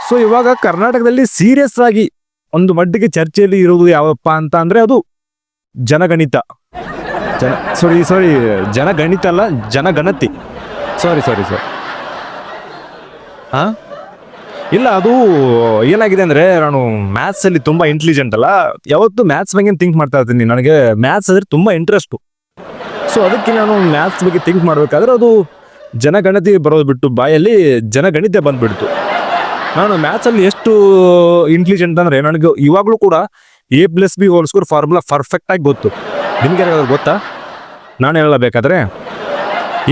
So ಇವಾಗ ಕರ್ನಾಟಕದಲ್ಲಿ serious ಆಗಿ ಒಂದು ಮಟ್ಟಿಗೆ ಚರ್ಚೆಯಲ್ಲಿ ಇರುವುದು ಯಾವಪ್ಪ ಅಂತ ಅಂದ್ರೆ ಅದು ಜನಗಣಿತ. ಸಾರಿ ಜನಗಣಿತ ಅಲ್ಲ, ಜನಗಣತಿ. ಸಾರಿ ಹಾ ಇಲ್ಲ, ಅದು ಏನಾಗಿದೆ ಅಂದ್ರೆ ನಾನು ಮ್ಯಾಥ್ಸ್ ಅಲ್ಲಿ ತುಂಬಾ ಇಂಟೆಲಿಜೆಂಟ್ ಅಲ್ಲ, ಯಾವತ್ತು ಮ್ಯಾಥ್ಸ್ ಬಗ್ಗೆ ಥಿಂಕ್ ಮಾಡ್ತಾ ಇರ್ತೀನಿ. ನನಗೆ ಮ್ಯಾಥ್ಸ್ ಅಂದ್ರೆ ತುಂಬಾ ಇಂಟ್ರೆಸ್ಟು. ಸೊ ಅದಕ್ಕೆ ನಾನು ಮ್ಯಾಥ್ಸ್ ಬಗ್ಗೆ ಥಿಂಕ್ ಮಾಡ್ಬೇಕಾದ್ರೆ ಅದು ಜನಗಣತಿ ಬರೋದು ಬಿಟ್ಟು ಬಾಯಲ್ಲಿ ಜನಗಣಿತ ಬಂದ್ಬಿಡ್ತು. ನಾನು ಮ್ಯಾಥ್ಸಲ್ಲಿ ಎಷ್ಟು ಇಂಟೆಲಿಜೆಂಟ್ ಅಂದರೆ ನನಗೆ ಇವಾಗಲೂ ಕೂಡ A+B² ಫಾರ್ಮುಲಾ ಪರ್ಫೆಕ್ಟಾಗಿ ಗೊತ್ತು. ನಿಮ್ಗೆ ಯಾರಾದ್ರು ಗೊತ್ತಾ? ನಾನು ಹೇಳಬೇಕಾದ್ರೆ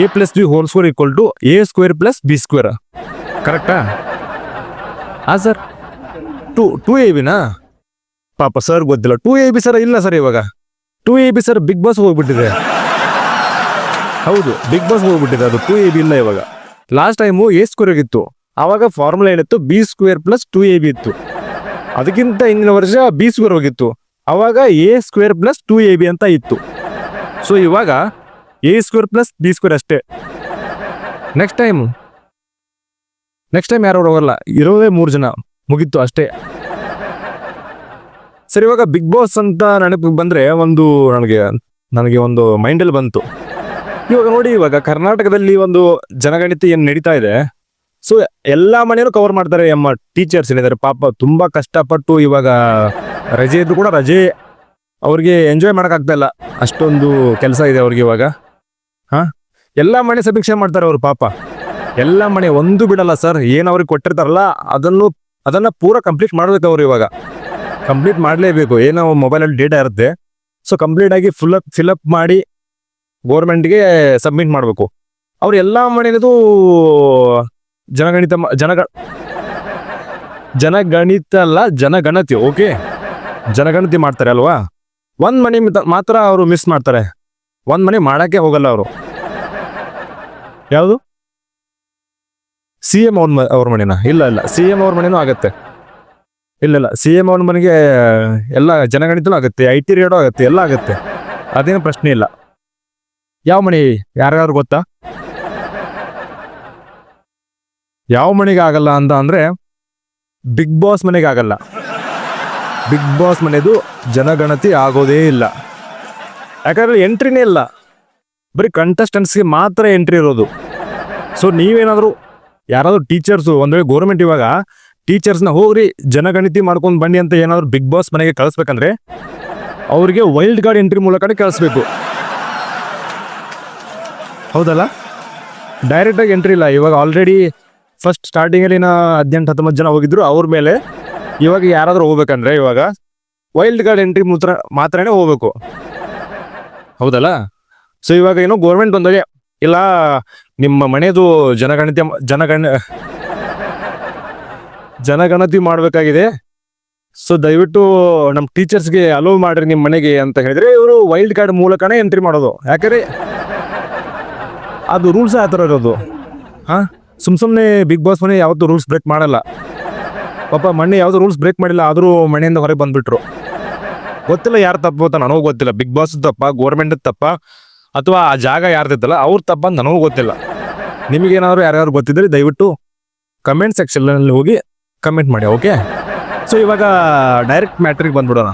A+B² = A² + B². ಕರೆಕ್ಟಾ? ಹಾಂ ಸರ್. 2AB ಪಾಪ ಸರ್ ಗೊತ್ತಿಲ್ಲ. 2AB ಸರ್ ಇಲ್ಲ ಸರ್, ಇವಾಗ 2AB ಸರ್ ಬಿಗ್ ಬಾಸ್ ಹೋಗ್ಬಿಟ್ಟಿದೆ. ಹೌದು, ಬಿಗ್ ಬಾಸ್ ಹೋಗ್ಬಿಟ್ಟಿದೆ. ಅದು 2AB ಇಲ್ಲ ಇವಾಗ. ಲಾಸ್ಟ್ ಟೈಮು A² ಇತ್ತು. ಆವಾಗ ಫಾರ್ಮುಲಾ ಏನಿತ್ತು B² + 2AB ಇತ್ತು. ಅದಕ್ಕಿಂತ ಹಿಂದಿನ ವರ್ಷ B² ಹೋಗಿತ್ತು. ಆವಾಗ A² + 2AB ಅಂತ ಇತ್ತು. ಸೊ ಇವಾಗ A² + B² ಅಷ್ಟೇ. ನೆಕ್ಸ್ಟ್ ಟೈಮ್ ಯಾರು ಹೋಗಲ್ಲ, ಇರೋದೇ 3 ಜನ, ಮುಗೀತು ಅಷ್ಟೇ. ಸರಿ, ಇವಾಗ ಬಿಗ್ ಬಾಸ್ ಅಂತ ನೆನಪಿಗೆ ಬಂದರೆ ನನಗೆ ಒಂದು ಮೈಂಡಲ್ಲಿ ಬಂತು. ಇವಾಗ ನೋಡಿ, ಇವಾಗ ಕರ್ನಾಟಕದಲ್ಲಿ ಒಂದು ಜನಗಣತಿ ಏನು ನಡೀತಾ ಇದೆ. ಸೊ ಎಲ್ಲ ಮನೆಯೂ ಕವರ್ ಮಾಡ್ತಾರೆ. ಟೀಚರ್ಸ್ ಏನಿದ್ದಾರೆ ಪಾಪ ತುಂಬಾ ಕಷ್ಟಪಟ್ಟು ಇವಾಗ ರಜೆ ಇದ್ರು ಕೂಡ ಅವ್ರಿಗೆ ಎಂಜಾಯ್ ಮಾಡೋಕ್ಕಾಗ್ತಾ ಇಲ್ಲ, ಅಷ್ಟೊಂದು ಕೆಲಸ ಇದೆ ಅವ್ರಿಗೆ ಇವಾಗ. ಎಲ್ಲ ಮನೆ ಸಮೀಕ್ಷೆ ಮಾಡ್ತಾರೆ ಅವರು ಪಾಪ. ಎಲ್ಲ ಮನೆ ಒಂದು ಬಿಡಲ್ಲ ಸರ್. ಏನು ಅವ್ರಿಗೆ ಕೊಟ್ಟಿರ್ತಾರಲ್ಲ ಅದನ್ನು ಪೂರ ಕಂಪ್ಲೀಟ್ ಮಾಡಬೇಕು. ಅವರು ಇವಾಗ ಕಂಪ್ಲೀಟ್ ಮಾಡಲೇಬೇಕು. ಏನೋ ಮೊಬೈಲಲ್ಲಿ ಡೇಟಾ ಇರುತ್ತೆ, ಸೊ ಕಂಪ್ಲೀಟ್ ಆಗಿ ಫಿಲಪ್ ಮಾಡಿ ಗೋರ್ಮೆಂಟ್ಗೆ ಸಬ್ಮಿಟ್ ಮಾಡಬೇಕು. ಅವ್ರು ಎಲ್ಲ ಮನೆಯದು ಜನಗಣಿತ ಅಲ್ಲ, ಜನಗಣತಿ. ಓಕೆ, ಜನಗಣತಿ ಮಾಡ್ತಾರೆ ಅಲ್ವಾ. ಒಂದ್ ಮನೆ ಮಾತ್ರ ಅವರು ಮಿಸ್ ಮಾಡ್ತಾರೆ. ಒಂದ್ ಮನೆ ಮಾಡಕ್ಕೆ ಹೋಗಲ್ಲ ಅವರು. ಯಾವುದು? CM ಅವ್ರ ಮನೆನಾ? ಇಲ್ಲ, CM ಅವ್ರ ಮನೆನೂ ಆಗತ್ತೆ. ಇಲ್ಲ, CM ಅವ್ರ ಮನೆಗೆ ಎಲ್ಲ ಜನಗಣಿತನೂ ಆಗುತ್ತೆ, IT ರೇಡೋ ಆಗುತ್ತೆ, ಎಲ್ಲ ಆಗುತ್ತೆ. ಅದೇನು ಪ್ರಶ್ನೆ ಇಲ್ಲ. ಯಾವ ಮನೆ ಯಾರ್ಯಾರು ಗೊತ್ತಾ? ಯಾವ ಮನೆಗೆ ಆಗಲ್ಲ ಅಂತ ಅಂದ್ರೆ ಬಿಗ್ ಬಾಸ್ ಮನೆಗೆ ಆಗಲ್ಲ. ಬಿಗ್ ಬಾಸ್ ಮನೆದು ಜನಗಣತಿ ಆಗೋದೇ ಇಲ್ಲ. ಯಾಕಂದ್ರೆ ಎಂಟ್ರಿನೇ ಇಲ್ಲ, ಬರೀ ಕಂಟೆಸ್ಟೆಂಟ್ಸ್ಗೆ ಮಾತ್ರ ಎಂಟ್ರಿ ಇರೋದು. ಸೊ ನೀವೇನಾದರೂ ಯಾರಾದರೂ ಟೀಚರ್ಸು, ಒಂದು ವೇಳೆ ಗೋರ್ಮೆಂಟ್ ಇವಾಗ ಟೀಚರ್ಸ್ನ ಹೋಗ್ರಿ ಜನಗಣತಿ ಮಾಡ್ಕೊಂಡು ಬನ್ನಿ ಅಂತ ಏನಾದರೂ ಬಿಗ್ ಬಾಸ್ ಮನೆಗೆ ಕಳಿಸ್ಬೇಕಂದ್ರೆ ಅವ್ರಿಗೆ ವೈಲ್ಡ್ ಕಾರ್ಡ್ ಎಂಟ್ರಿ ಮೂಲಕನೇ ಕಳಿಸ್ಬೇಕು. ಹೌದಲ್ಲ? ಡೈರೆಕ್ಟಾಗಿ ಎಂಟ್ರಿ ಇಲ್ಲ. ಇವಾಗ ಆಲ್ರೆಡಿ ಫಸ್ಟ್ ಸ್ಟಾರ್ಟಿಂಗಲ್ಲಿ 18-19 ಜನ ಹೋಗಿದ್ರು. ಅವ್ರ ಮೇಲೆ ಇವಾಗ ಯಾರಾದರೂ ಹೋಗ್ಬೇಕಂದ್ರೆ ಇವಾಗ ವೈಲ್ಡ್ ಕಾರ್ಡ್ ಎಂಟ್ರಿ ಮಾತ್ರನೇ ಹೋಗ್ಬೇಕು. ಹೌದಲ್ಲ? ಸೊ ಇವಾಗ ಏನೋ ಗೋರ್ಮೆಂಟ್ ಬಂದಾಗ ಇಲ್ಲ, ನಿಮ್ಮ ಮನೆಯದು ಜನಗಣತಿ ಮಾಡಬೇಕಾಗಿದೆ, ಸೊ ದಯವಿಟ್ಟು ನಮ್ಮ ಟೀಚರ್ಸ್ಗೆ ಅಲೋವ್ ಮಾಡ್ರಿ ನಿಮ್ಮ ಮನೆಗೆ ಅಂತ ಹೇಳಿದ್ರೆ ಇವರು ವೈಲ್ಡ್ ಕಾರ್ಡ್ ಮೂಲಕನೇ ಎಂಟ್ರಿ ಮಾಡೋದು. ಯಾಕಂದ್ರೆ ಅದು ರೂಲ್ಸ್ ಆ ಥರ ಇರೋದು. ಸುಮ್ಮನೆ ಬಿಗ್ ಬಾಸ್ ಮನೆ ಯಾವತ್ತೂ ರೂಲ್ಸ್ ಬ್ರೇಕ್ ಮಾಡಲ್ಲ. ಪಾಪ ಮೊನ್ನೆ ಯಾವುದು ರೂಲ್ಸ್ ಬ್ರೇಕ್ ಮಾಡಿಲ್ಲ, ಆದರೂ ಮನೆಯಿಂದ ಹೊರಗೆ ಬಂದುಬಿಟ್ರು. ಗೊತ್ತಿಲ್ಲ ಯಾರು ತಪ್ಪು ಅಂತ ನನಗೂ ಗೊತ್ತಿಲ್ಲ. ಬಿಗ್ ಬಾಸ್ ತಪ್ಪ, ಗೋರ್ಮೆಂಟ್ ತಪ್ಪ, ಅಥವಾ ಆ ಜಾಗ ಯಾರ್ದಿತ್ತಲ್ಲ ಅವ್ರ ತಪ್ಪ ಅಂತ ನನಗೂ ಗೊತ್ತಿಲ್ಲ. ನಿಮಗೇನಾದ್ರು ಯಾರ್ಯಾರು ಗೊತ್ತಿದ್ರೆ ದಯವಿಟ್ಟು ಕಮೆಂಟ್ ಸೆಕ್ಷನ್ನಲ್ಲಿ ಹೋಗಿ ಕಮೆಂಟ್ ಮಾಡಿ. ಓಕೆ, ಸೊ ಇವಾಗ ಡೈರೆಕ್ಟ್ ಮ್ಯಾಟ್ರಿಗೆ ಬಂದ್ಬಿಡೋಣ.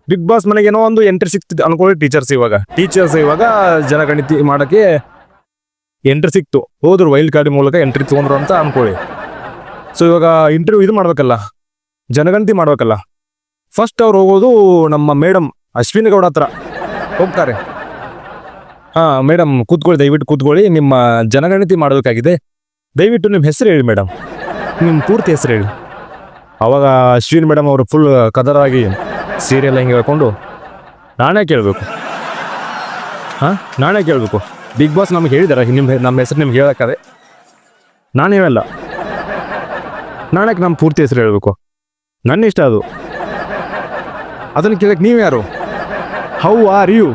ಬಿಗ್ ಬಾಸ್ ಮನೆಗೆ ಏನೋ ಒಂದು ಎಂಟ್ರಿ ಸಿಕ್ತಿತ್ತು ಅನ್ಕೊಳ್ಳಿ. ಟೀಚರ್ಸ್ ಇವಾಗ ಜನಗಣತಿ ಮಾಡೋಕ್ಕೆ ಎಂಟ್ರಿ ಸಿಕ್ತು, ಹೋದ್ರು ವೈಲ್ಡ್ ಕಾರ್ಡ್ ಮೂಲಕ ಎಂಟ್ರಿ ತೊಗೊಂಡ್ರು ಅಂತ ಅನ್ಕೊಳ್ಳಿ. ಸೊ ಇವಾಗ ಇಂಟರ್ವ್ಯೂ ಮಾಡ್ಬೇಕಲ್ಲ, ಜನಗಣತಿ ಮಾಡ್ಬೇಕಲ್ಲ. ಫಸ್ಟ್ ಅವ್ರು ಹೋಗೋದು ನಮ್ಮ ಮೇಡಮ್ ಅಶ್ವಿನಿ ಗೌಡ ಹತ್ರ ಹೋಗ್ತಾರೆ. ಮೇಡಮ್ ಕೂತ್ಕೊಳ್ಳಿ, ದಯವಿಟ್ಟು ಕೂತ್ಕೊಳ್ಳಿ, ನಿಮ್ಮ ಜನಗಣತಿ ಮಾಡಬೇಕಾಗಿದೆ, ದಯವಿಟ್ಟು ನಿಮ್ಮ ಹೆಸರು ಹೇಳಿ ಮೇಡಮ್, ನಿಮ್ಮ ಪೂರ್ತಿ ಹೆಸರು ಹೇಳಿ. ಅವಾಗ ಅಶ್ವಿನಿ ಮೇಡಮ್ ಅವರು ಫುಲ್ ಕದರಾಗಿ ಸೀರಿಯಲ್ ಹಿಂಗೆ ಹೇಳ್ಕೊಂಡು ನಾನೇ ಕೇಳಬೇಕು. ಬಿಗ್ ಬಾಸ್ ನಮ್ಗೆ ಹೇಳಿದಾರೆ ನಮ್ಮ ಹೆಸರು ನಿಮ್ಗೆ ಹೇಳಕ್ಕಾರೆ, ನಾನು ಹೇಳಲ್ಲ. ನಾಳೆ ನಮ್ಮ ಪೂರ್ತಿ ಹೆಸರು ಹೇಳಬೇಕು, ನನ್ನ ಇಷ್ಟ ಅದು. ಅದನ್ನು ಕೇಳಕ್ಕೆ ನೀವು ಯಾರು? How are you?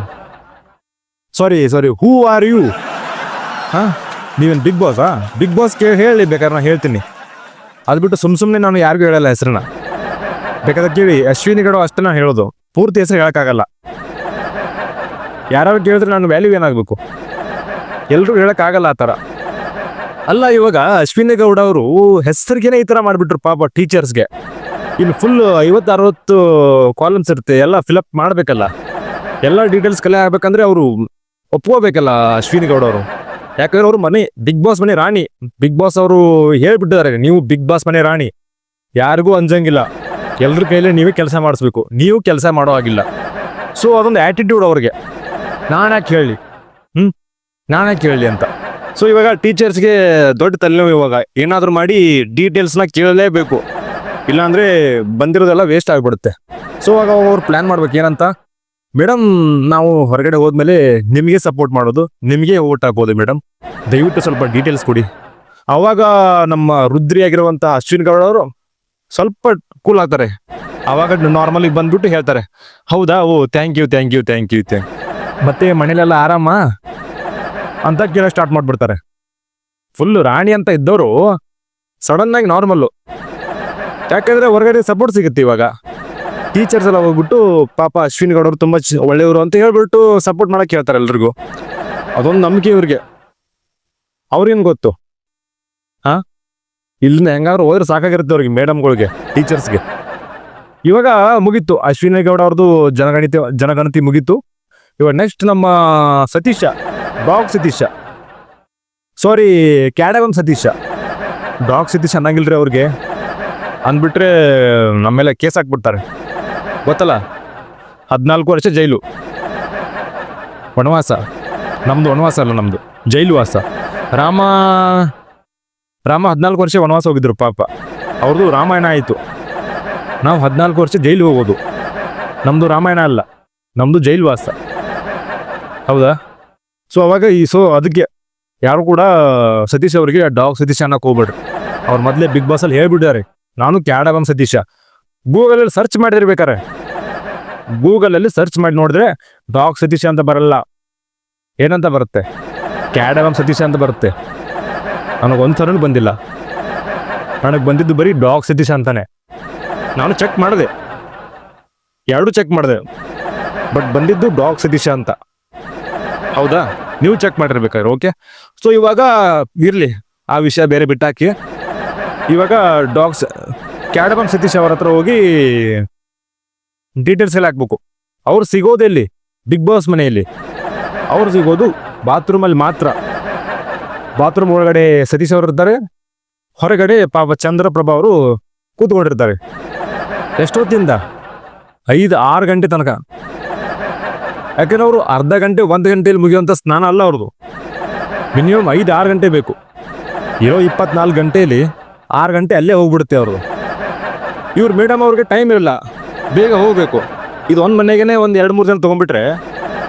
Sorry who are you? ನೀವೇನು ಬಿಗ್ ಬಾಸಾ? ಬಿಗ್ ಬಾಸ್ ಹೇಳಿ ಬೇಕಾದ್ರೆ ನಾನು ಹೇಳ್ತೀನಿ. ಅದು ಬಿಟ್ಟು ಸುಮ್ಮನೆ ನಾನು ಯಾರಿಗೂ ಹೇಳಲ್ಲ ಹೆಸರನ್ನ. ಬೇಕಾದ್ರೆ ಕೇಳಿ, ಅಶ್ವಿನಿ ಗೌಡ ಅಷ್ಟೇ ನಾನು ಹೇಳೋದು, ಪೂರ್ತಿ ಹೆಸರು ಹೇಳೋಕ್ಕಾಗಲ್ಲ. ಯಾರು ಕೇಳಿದ್ರೆ ನಾನು ವ್ಯಾಲ್ಯೂ ಏನಾಗಬೇಕು? ಎಲ್ಲರೂ ಹೇಳೋಕ್ಕಾಗಲ್ಲ ಆ ಥರ. ಅಲ್ಲ ಇವಾಗ ಅಶ್ವಿನಿ ಗೌಡ ಅವರು ಹೆಸರಿಗೆನೆ ಈ ತರ ಮಾಡ್ಬಿಟ್ರು ಪಾಪ ಟೀಚರ್ಸ್ಗೆ. ಇನ್ನು ಫುಲ್ 50-60 ಕಾಲಮ್ಸ್ ಇರುತ್ತೆ, ಎಲ್ಲ ಫಿಲಪ್ ಮಾಡ್ಬೇಕಲ್ಲ, ಎಲ್ಲ ಡೀಟೇಲ್ಸ್ ಕಲೆ ಆಗ್ಬೇಕಂದ್ರೆ ಅವರು ಒಪ್ಕೋಬೇಕಲ್ಲ ಅಶ್ವಿನಿ ಗೌಡ ಅವರು. ಯಾಕಂದ್ರೆ ಅವ್ರು ಮನೆ ಬಿಗ್ ಬಾಸ್ ಮನೆ ರಾಣಿ. ಬಿಗ್ ಬಾಸ್ ಅವರು ಹೇಳ್ಬಿಟ್ಟಿದ್ದಾರೆ, ನೀವು ಬಿಗ್ ಬಾಸ್ ಮನೆ ರಾಣಿ, ಯಾರಿಗೂ ಅಂಜಂಗಿಲ್ಲ, ಎಲ್ರ ಕೈಲೇ ನೀವೇ ಕೆಲಸ ಮಾಡಿಸ್ಬೇಕು, ನೀವು ಕೆಲಸ ಮಾಡೋ ಆಗಿಲ್ಲ. ಸೊ ಅದೊಂದು ಆ್ಯಟಿಟ್ಯೂಡ್ ಅವ್ರಿಗೆ. ನಾನ್ಯಾಕೆ ಹೇಳಿ ನಾನ್ಯಾಕೆ ಹೇಳಿ ಅಂತ. ಸೊ ಇವಾಗ ಟೀಚರ್ಸ್ಗೆ ದೊಡ್ಡ ತಲೆನೋವು. ಇವಾಗ ಏನಾದರೂ ಮಾಡಿ ಡೀಟೇಲ್ಸ್ನ ಕೇಳಲೇಬೇಕು, ಇಲ್ಲಾಂದರೆ ಬಂದಿರೋದೆಲ್ಲ ವೇಸ್ಟ್ ಆಗಿಬಿಡುತ್ತೆ. ಸೊ ಅವಾಗ ಅವ್ರು ಪ್ಲ್ಯಾನ್ ಮಾಡ್ಬೇಕು ಏನಂತ, ಮೇಡಮ್ ನಾವು ಹೊರಗಡೆ ಹೋದ್ಮೇಲೆ ನಿಮಗೆ ಸಪೋರ್ಟ್ ಮಾಡೋದು, ನಿಮಗೆ ಓಟ್ ಹಾಕೋದು ಮೇಡಮ್, ದಯವಿಟ್ಟು ಸ್ವಲ್ಪ ಡೀಟೇಲ್ಸ್ ಕೊಡಿ. ಆವಾಗ ನಮ್ಮ ರುದ್ರಿಯಾಗಿರುವಂಥ ಅಶ್ವಿನ್ ಗೌಡ ಅವರು ಸ್ವಲ್ಪ ಕೂಲ್ ಆಗ್ತಾರೆ. ಆವಾಗ ನಾರ್ಮಲಿಗೆ ಬಂದ್ಬಿಟ್ಟು ಹೇಳ್ತಾರೆ, ಹೌದಾ, ಓ thank you thank you thank you thank ಮತ್ತೆ ಮನೇಲೆಲ್ಲ ಆರಾಮ ಅಂತ ಕೇಳೋ ಸ್ಟಾರ್ಟ್ ಮಾಡಿಬಿಡ್ತಾರೆ. ಫುಲ್ಲು ರಾಣಿ ಅಂತ ಇದ್ದವರು ಸಡನ್ನಾಗಿ ನಾರ್ಮಲ್ಲು. ಯಾಕಂದರೆ ಹೊರಗಡೆ ಸಪೋರ್ಟ್ ಸಿಗುತ್ತೆ. ಇವಾಗ ಟೀಚರ್ಸ್ ಎಲ್ಲ ಹೋಗ್ಬಿಟ್ಟು ಪಾಪ ಅಶ್ವಿನಿ ಗೌಡರು ತುಂಬ ಒಳ್ಳೆಯವರು ಅಂತ ಹೇಳ್ಬಿಟ್ಟು ಸಪೋರ್ಟ್ ಮಾಡೋಕ್ಕೆ ಹೇಳ್ತಾರೆ ಎಲ್ರಿಗೂ. ಅದೊಂದು ನಂಬಿಕೆ ಇವ್ರಿಗೆ. ಅವ್ರಿಗೇನು ಗೊತ್ತು, ಹಾಂ ಇಲ್ಲಿಂದ ಹೆಂಗಾದ್ರೂ ಹೋದ್ರೆ ಸಾಕಾಗಿರುತ್ತೆ ಅವ್ರಿಗೆ, ಮೇಡಮ್ಗಳಿಗೆ, ಟೀಚರ್ಸ್ಗೆ. ಇವಾಗ ಮುಗೀತು ಅಶ್ವಿನಿ ಗೌಡ ಅವ್ರದ್ದು ಜನಗಣತಿ ಮುಗೀತು. ಇವಾಗ ನೆಕ್ಸ್ಟ್ ನಮ್ಮ ಸತೀಶ, ಡಾಗ್ ಸತೀಶ, ಸಾರಿ ಕ್ಯಾಡಗಮ್ ಸತೀಶ. ಡಾಗ್ ಸತೀಶ್ ಅನ್ನಂಗಿಲ್ರಿ ಅವ್ರಿಗೆ, ಅಂದ್ಬಿಟ್ರೆ ನಮ್ಮೆಲ್ಲ ಕೇಸ್ ಹಾಕ್ಬಿಡ್ತಾರೆ ಗೊತ್ತಲ್ಲ. 14 ವರ್ಷ ಜೈಲು, ವನವಾಸ. ನಮ್ಮದು ವನವಾಸ ಅಲ್ಲ, ನಮ್ಮದು ಜೈಲು ವಾಸ. ರಾಮ 14 ವರ್ಷ ವನವಾಸ ಹೋಗಿದ್ರು ಪಾಪ, ಅವ್ರದ್ದು ರಾಮಾಯಣ ಆಯಿತು. ನಾವು 14 ವರ್ಷ ಜೈಲು ಹೋಗೋದು, ನಮ್ಮದು ರಾಮಾಯಣ ಅಲ್ಲ, ನಮ್ಮದು ಜೈಲು ವಾಸ. ಹೌದಾ? ಸೊ ಅವಾಗ ಅದಕ್ಕೆ ಯಾರು ಕೂಡ ಸತೀಶ್ ಅವರಿಗೆ ಡಾಗ್ ಸತೀಶ ಅನ್ನೋಕೆ ಹೋಗ್ಬೇಡ್ರಿ. ಅವ್ರು ಮೊದಲೇ ಬಿಗ್ ಬಾಸಲ್ಲಿ ಹೇಳ್ಬಿಟ್ಟಿದ್ದಾರೆ, ನಾನು ಕ್ಯಾಡಗಮ್ ಸತೀಶ. ಗೂಗಲಲ್ಲಿ ಸರ್ಚ್ ಮಾಡಿರ್ಬೇಕಾರೆ, ಗೂಗಲಲ್ಲಿ ಸರ್ಚ್ ಮಾಡಿ ನೋಡಿದ್ರೆ ಡಾಗ್ ಸತೀಶ ಅಂತ ಬರಲ್ಲ, ಏನಂತ ಬರುತ್ತೆ, ಕ್ಯಾಡಗಮ್ ಸತೀಶ ಅಂತ ಬರುತ್ತೆ. ನನಗೊಂದ್ಸರನೂ ಬಂದಿಲ್ಲ, ನನಗೆ ಬಂದಿದ್ದು ಬರೀ ಡಾಗ್ ಸತೀಶ ಅಂತಾನೆ. ನಾನು ಚೆಕ್ ಮಾಡಿದೆ, ಎರಡೂ ಚೆಕ್ ಮಾಡಿದೆ, ಬಟ್ ಬಂದಿದ್ದು ಡಾಗ್ ಸತೀಶ ಅಂತ. ಹೌದಾ? ನೀವು ಚೆಕ್ ಮಾಡಿರ್ಬೇಕಾದ್ರೆ. ಓಕೆ, ಸೊ ಇವಾಗ ಇರಲಿ, ಆ ವಿಷಯ ಬೇರೆ ಬಿಟ್ಟಾಕಿ. ಇವಾಗ ಕ್ಯಾಡಗಮ್ ಸತೀಶ್ ಅವರ ಹತ್ರ ಹೋಗಿ ಡೀಟೇಲ್ಸ್ ಎಲ್ಲ ಹಾಕ್ಬೇಕು. ಅವ್ರು ಸಿಗೋದೆಲ್ಲಿ? ಬಿಗ್ ಬಾಸ್ ಮನೆಯಲ್ಲಿ. ಅವ್ರು ಸಿಗೋದು ಬಾತ್ರೂಮಲ್ಲಿ ಮಾತ್ರ. ಬಾತ್ರೂಮ್ ಒಳಗಡೆ ಸತೀಶ್ ಅವರು ಇರ್ತಾರೆ, ಹೊರಗಡೆ ಪಾಪ ಚಂದ್ರಪ್ರಭಾ ಅವರು ಕೂತ್ಕೊಂಡಿರ್ತಾರೆ. ಎಷ್ಟೊತ್ತಿಂದ? 5-6 ಗಂಟೆ ತನಕ. ಯಾಕೆಂದ್ರೆ ಅವರು ಅರ್ಧ ಗಂಟೆ 1 ಗಂಟೆಯಲ್ಲಿ ಮುಗಿಯುವಂಥ ಸ್ನಾನ ಅಲ್ಲ ಅವ್ರದ್ದು, ಮಿನಿಮಮ್ 5-6 ಗಂಟೆ ಬೇಕು. ಇರೋ 24 ಗಂಟೆಯಲ್ಲಿ 6 ಗಂಟೆ ಅಲ್ಲೇ ಹೋಗ್ಬಿಡುತ್ತೆ ಅವ್ರದ್ದು. ಇವ್ರು ಮೇಡಮ್ ಅವ್ರಿಗೆ ಟೈಮ್ ಇರಲ್ಲ, ಬೇಗ ಹೋಗಬೇಕು. ಇದು ಒಂದು ಮನೆಗೇ 1-2-3 ಜನ ತೊಗೊಂಡ್ಬಿಟ್ರೆ,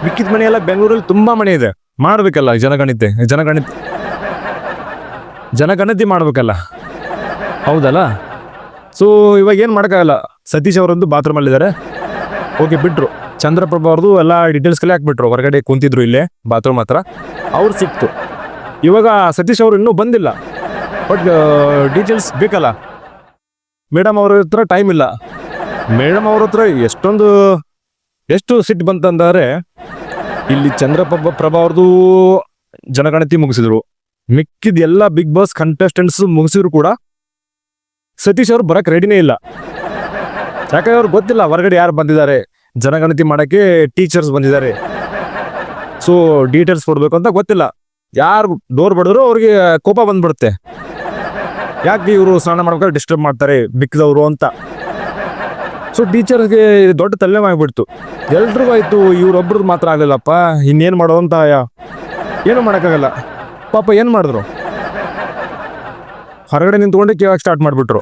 ಮಿಕ್ಕಿದ ಮನೆಯೆಲ್ಲ ಬೆಂಗಳೂರಲ್ಲಿ ತುಂಬ ಮನೆ ಇದೆ, ಮಾಡಬೇಕಲ್ಲ ಜನಗಣತಿ ಮಾಡಬೇಕಲ್ಲ. ಹೌದಲ್ಲ? ಸೊ ಇವಾಗ ಏನು ಮಾಡೋಕ್ಕಾಗಲ್ಲ. ಸತೀಶ್ ಅವರೊಂದು ಬಾತ್ರೂಮಲ್ಲಿದ್ದಾರೆ, ಓಕೆ ಬಿಟ್ಟರು. ಚಂದ್ರಪ್ರಭಾ ಅವ್ರದ್ದು ಎಲ್ಲ ಡೀಟೇಲ್ಸ್ಗೆಲ್ಲ ಹಾಕ್ಬಿಟ್ರು, ಹೊರಗಡೆ ಕುಂತಿದ್ರು ಇಲ್ಲೇ ಬಾತ್ರೂಮ್ ಹತ್ರ. ಅವ್ರು ಸಿಕ್ತು. ಇವಾಗ ಸತೀಶ್ ಅವರು ಇನ್ನೂ ಬಂದಿಲ್ಲ, ಬಟ್ ಡೀಟೇಲ್ಸ್ ಬೇಕಲ್ಲ. ಮೇಡಮ್ ಅವ್ರ ಹತ್ರ ಟೈಮ್ ಇಲ್ಲ. ಮೇಡಮ್ ಅವ್ರ ಹತ್ರ ಎಷ್ಟು ಸಿಟ್ಟು ಬಂತಂದರೆ, ಇಲ್ಲಿ ಚಂದ್ರಪ್ರಭಾ ಅವ್ರದ್ದು ಜನಗಣತಿ ಮುಗಿಸಿದ್ರು, ಮಿಕ್ಕಿದ ಎಲ್ಲ ಬಿಗ್ ಬಾಸ್ ಕಂಟೆಸ್ಟೆಂಟ್ಸ್ ಮುಗಿಸಿದ್ರು ಕೂಡ ಸತೀಶ್ ಅವರು ಬರಕ್ಕೆ ರೆಡಿನೇ ಇಲ್ಲ. ಯಾಕಂದ್ರೆ ಅವ್ರಿಗೆ ಗೊತ್ತಿಲ್ಲ ಹೊರಗಡೆ ಯಾರು ಬಂದಿದ್ದಾರೆ, ಜನಗಣತಿ ಮಾಡೋಕ್ಕೆ ಟೀಚರ್ಸ್ ಬಂದಿದ್ದಾರೆ. ಸೊ ಡೀಟೇಲ್ಸ್ ಕೊಡಬೇಕು ಅಂತ ಗೊತ್ತಿಲ್ಲ. ಯಾರು ಡೋರ್ ಬಡಿದ್ರು ಅವ್ರಿಗೆ ಕೋಪ ಬಂದ್ಬಿಡುತ್ತೆ, ಯಾಕೆ ಇವರು ಸ್ನಾನ ಮಾಡ್ಬೇಕಾದ್ರೆ ಡಿಸ್ಟರ್ಬ್ ಮಾಡ್ತಾರೆ ಬಿಕ್ಕಿದವರು ಅಂತ. ಸೊ ಟೀಚರ್ಸ್ಗೆ ದೊಡ್ಡ ತಲೆನೋವು ಆಗಿಬಿಡ್ತು. ಎಲ್ರಿಗೂ ಆಯಿತು, ಇವ್ರೊಬ್ರದ್ದು ಮಾತ್ರ ಆಗಲಿಲ್ಲಪ್ಪ, ಇನ್ನೇನು ಮಾಡೋದು ಅಂತ ಏನು ಮಾಡೋಕ್ಕಾಗಲ್ಲ. ಪಾಪ ಏನು ಮಾಡಿದ್ರು, ಹೊರಗಡೆ ನಿಂತ್ಕೊಂಡೆ ಕೇಳಕ್ಕೆ ಸ್ಟಾರ್ಟ್ ಮಾಡಿಬಿಟ್ರು.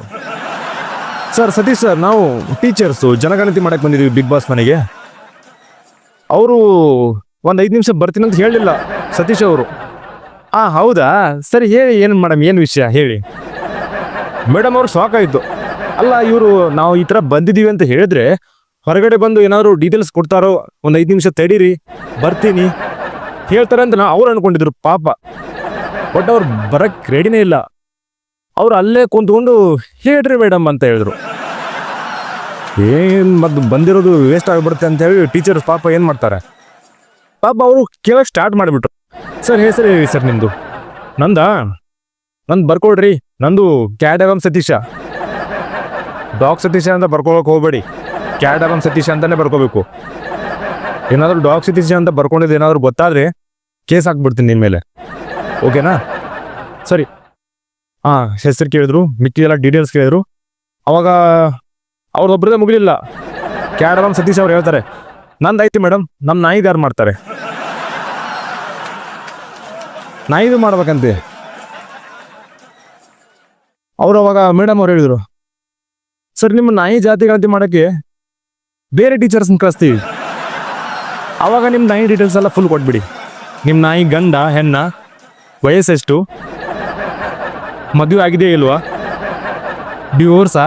ಸರ್ ಸತೀಶ್ ಸರ್, ನಾವು ಟೀಚರ್ಸು ಜನಗಣತಿ ಮಾಡಕ್ಕೆ ಬಂದಿದ್ದೀವಿ ಬಿಗ್ ಬಾಸ್ ಮನೆಗೆ. ಅವರು ಒಂದು 5 ನಿಮಿಷ ಬರ್ತೀನಿ ಅಂತ ಹೇಳಲಿಲ್ಲ ಸತೀಶ್ ಅವರು. ಹೌದಾ, ಸರಿ ಹೇಳಿ, ಏನು ಮೇಡಮ್, ಏನು ವಿಷಯ ಹೇಳಿ. ಮೇಡಮ್ ಅವ್ರು ಶಾಕ್ ಆಯಿತು. ಅಲ್ಲ, ಇವರು ನಾವು ಈ ಥರ ಬಂದಿದ್ದೀವಿ ಅಂತ ಹೇಳಿದ್ರೆ ಹೊರಗಡೆ ಬಂದು ಏನಾದರೂ ಡೀಟೇಲ್ಸ್ ಕೊಡ್ತಾರೋ, ಒಂದು 5 ನಿಮಿಷ ತಡೀರಿ ಬರ್ತೀನಿ ಹೇಳ್ತಾರೆ ಅಂತ ಅವ್ರು ಅಂದ್ಕೊಂಡಿದ್ರು ಪಾಪ. ಬಟ್ ಅವ್ರು ಬರಕ್ಕೆ ರೆಡಿನೇ ಇಲ್ಲ. ಅವ್ರು ಅಲ್ಲೇ ಕುಂತ್ಕೊಂಡು ಹೇಳ್ರಿ ಮೇಡಮ್ ಅಂತ ಹೇಳಿದ್ರು. ಏನು ಮತ್ತು ಬಂದಿರೋದು ವೇಸ್ಟ್ ಆಗಿಬಿಡುತ್ತೆ ಅಂತ ಹೇಳಿ ಟೀಚರ್ಸ್ ಪಾಪ ಏನು ಮಾಡ್ತಾರೆ, ಪಾಪ ಅವರು ಕೇಳಕ್ಕೆ ಸ್ಟಾರ್ಟ್ ಮಾಡಿಬಿಟ್ರು. ಸರ್ ಹೇಳಿ ಸರ್ ನಿಮ್ಮದು. ನಂದು ಬರ್ಕೊಡ್ರಿ, ನಂದು ಕ್ಯಾಡಗಮ್ ಸತೀಶ. ಡಾಗ್ ಸತೀಶ ಅಂತ ಬರ್ಕೊಳಕ್ಕೆ ಹೋಗ್ಬೇಡಿ, ಕ್ಯಾಡಗಮ್ ಸತೀಶ ಅಂತಾನೆ ಬರ್ಕೋಬೇಕು. ಏನಾದರೂ ಡಾಗ್ ಸತೀಶ ಅಂತ ಬರ್ಕೊಂಡಿದ್ದು ಏನಾದರೂ ಗೊತ್ತಾದರೆ ಕೇಸ್ ಹಾಕ್ಬಿಡ್ತೀನಿ ನಿನ್ನ ಮೇಲೆ, ಓಕೆನಾ? ಸರಿ, ಹಾಂ, ಹೆಸರು ಕೇಳಿದ್ರು, ಮಿಕ್ಕಿದೆಲ್ಲ ಡೀಟೇಲ್ಸ್ ಕೇಳಿದ್ರು. ಅವಾಗ ಅವ್ರದ್ದೊಬ್ಬರದೇ ಮುಗಿಲಿಲ್ಲ, ಕ್ಯಾಡಗಮ್ ಸತೀಶ್ ಅವ್ರು ಹೇಳ್ತಾರೆ, ನಂದು ಐತಿ ಮೇಡಮ್, ನಮ್ಮ ನಾಯಿದು ಯಾರು ಮಾಡ್ತಾರೆ? ನಾಯಿದು ಮಾಡ್ಬೇಕಂತೆ. ಅವ್ರು ಅವಾಗ ಮೇಡಮ್ ಅವ್ರು ಹೇಳಿದರು, ಸರ್ ನಿಮ್ಮ ನಾಯಿ ಜಾತಿ ಗಣತಿ ಮಾಡೋಕ್ಕೆ ಬೇರೆ ಟೀಚರ್ಸ್ನ ಕಳಿಸ್ತೀವಿ, ಆವಾಗ ನಿಮ್ಮ ನಾಯಿ ಡೀಟೇಲ್ಸ್ ಎಲ್ಲ ಫುಲ್ ಕೊಟ್ಬಿಡಿ. ನಿಮ್ಮ ನಾಯಿ ಗಂಡ ಹೆಣ್ಣ, ವಯಸ್ಸೆಷ್ಟು, ಮದುವೆ ಆಗಿದೆಯಾ ಇಲ್ವಾ, ಡಿವೋರ್ಸಾ,